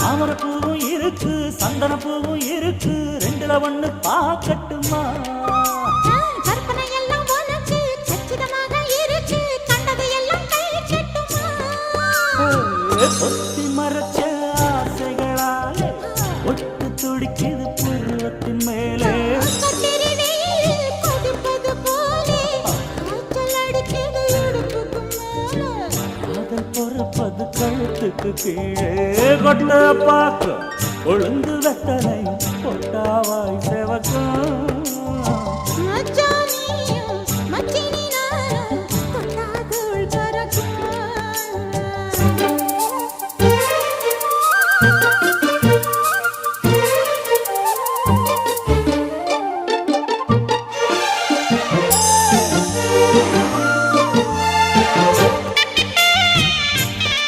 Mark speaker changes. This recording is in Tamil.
Speaker 1: தாமரை பூவும் இருக்கு சந்தன பூவும் இருக்கு ரெண்டுல ஒண்ணு பாக்கட்டுமா
Speaker 2: கற்பனை எல்லாம் உனக்கு சச்சிதமாக இருக்கு கண்டது எல்லாம் கை கட்டுமா
Speaker 1: ஒத்தி மறைச்ச ஆசைகளாலே ஒட்டு துடிக்குது புருவத்தின் மேலே
Speaker 2: கொதிப்பது போலே காய்ச்சல் அடிக்குது இடுப்புக்கு மேலே
Speaker 1: காதல் பொறப்பது கழுத்துக்கு கீழே கொட்ட பார்க்க கொழுந்து வெத்தனை கொட்டாவாய் செவக்கும்
Speaker 2: மச்சான்